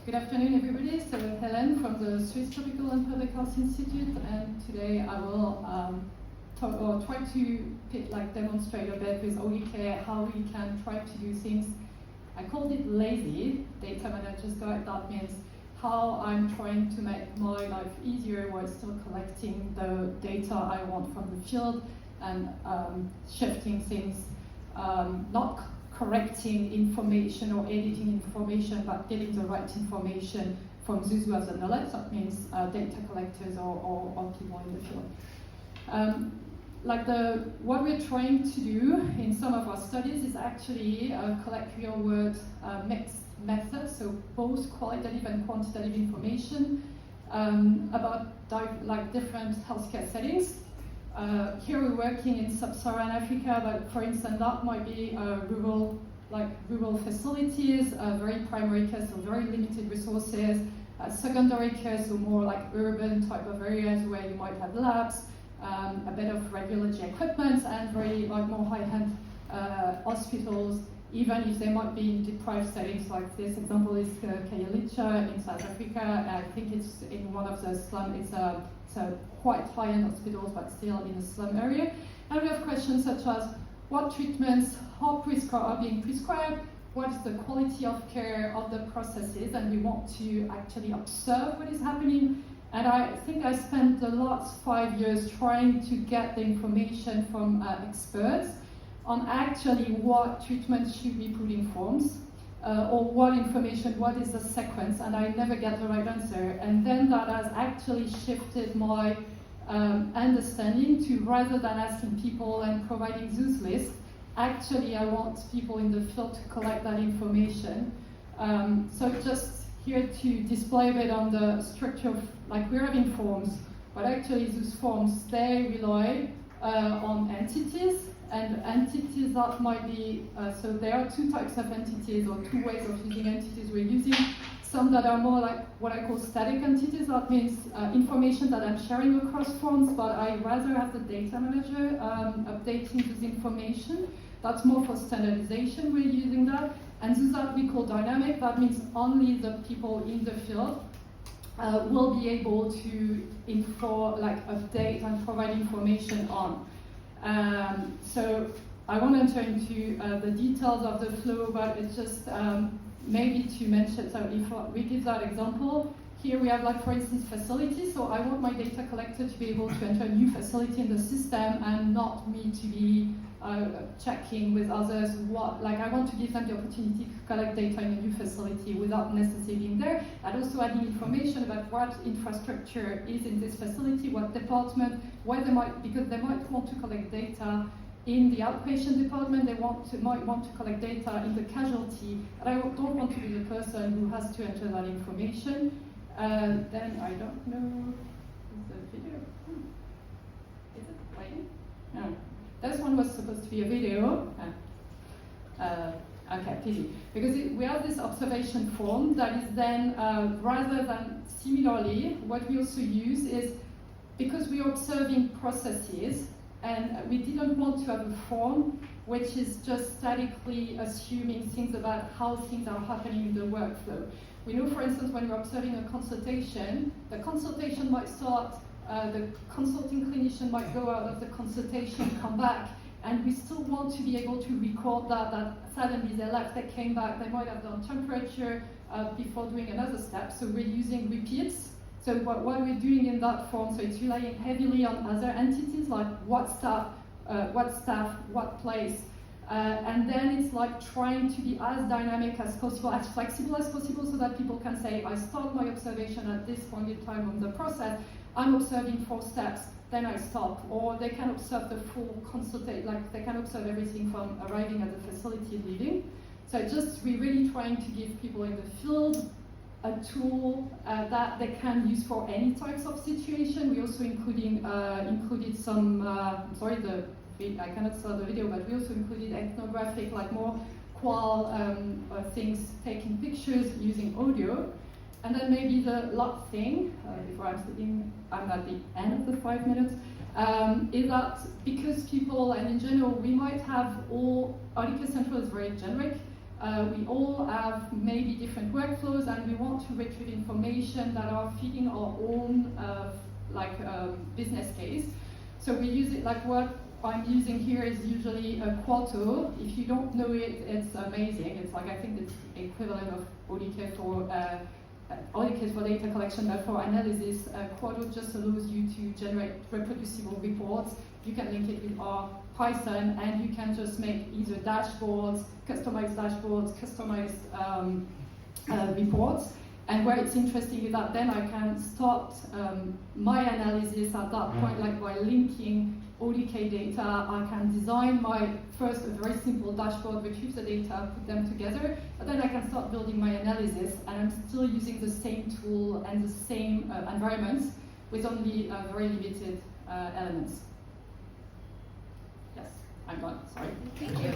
Good afternoon, everybody. So Hélène from the Swiss Tropical and Public Health Institute, and today I will try to demonstrate a bit with ODK how we can try to do things. I called it lazy data manager's guide. That means how I'm trying to make my life easier while still collecting the data I want from the field and shifting things, not correcting information or editing information, but getting the right information from those who have the knowledge. That means data collectors or people in the field. What we're trying to do in some of our studies is actually collect real-world mixed methods, so both qualitative and quantitative information about different healthcare settings. Here we're working in sub-Saharan Africa, but for instance, that might be rural facilities, very primary care, so very limited resources, secondary care, so more like urban type of areas where you might have labs, a bit of radiology equipment, and very more high-end hospitals, even if they might be in deprived settings. Like this example is Kayalicha in South Africa. I think it's in one of the slum. It's a quite high-end hospitals, but still in a slum area. And we have questions such as what treatments are being prescribed, what is the quality of care of the processes, and we want to actually observe what is happening. And I think I spent the last 5 years trying to get the information from experts on actually what treatments should be put in forms, or what information, what is the sequence, and I never get the right answer. And then that has actually shifted my understanding to, rather than asking people and providing those lists, actually I want people in the field to collect that information. So just here to display a bit on the structure of, we're having forms, but actually those forms, they rely on entities, and entities that might be, so there are two types of entities, or two ways of using entities we're using. Some that are more like what I call static entities. That means information that I'm sharing across forms, but I rather have the data manager updating this information. That's more for standardization, we're using that. And those that we call dynamic, that means only the people in the field will be able to update and provide information on. So I won't enter into the details of the flow, but it's just maybe to mention, so if we give that example, here we have for instance facilities, so I want my data collector to be able to enter a new facility in the system and not me to be checking with others I want to give them the opportunity to collect data in a new facility without necessarily being there, and also adding information about what infrastructure is in this facility, what department, where because they might want to collect data in the outpatient department, they might want to collect data in the casualty, and I don't want to be the person who has to enter that information. Then I don't know, is the video? Is it playing? No. This one was supposed to be a video. Okay, easy. Because we have this observation form that is then, rather than similarly, what we also use is, because we are observing processes, and we didn't want to have a form which is just statically assuming things about how things are happening in the workflow. We know, for instance, when we're observing a consultation, the consultation might start, the consulting clinician might go out of the consultation, come back, and we still want to be able to record that suddenly they left, they came back, they might have done temperature before doing another step, so we're using repeats. So what we're doing in that form, so it's relying heavily on other entities, like what staff, what place, and then it's trying to be as dynamic as possible, as flexible as possible, so that people can say, I start my observation at this point in time on the process, I'm observing 4 steps, then I stop. Or they can observe the full consultation, they can observe everything from arriving at the facility leaving. So we're really trying to give people in the field a tool that they can use for any types of situation. We also included some, I cannot show the video, but we also included ethnographic, more qual things, taking pictures using audio. And then maybe the last thing, before I'm at the end of the 5 minutes, is that because people, and in general, we might have ODK Central is very generic, We all have maybe different workflows, and we want to retrieve information that are fitting our own business case. So we use it like what I'm using here is usually a Quarto. If you don't know it, it's amazing. It's like, I think it's equivalent of ODK for data collection, but for analysis, Quarto just allows you to generate reproducible reports. You can link it with our Python, and you can just make either dashboards, customized reports. And where it's interesting is that then I can start my analysis at that point, like by linking ODK data. I can design a very simple dashboard, retrieve the data, put them together, but then I can start building my analysis, and I'm still using the same tool and the same environments with only very limited elements. Yes, I'm done, sorry. Thank you.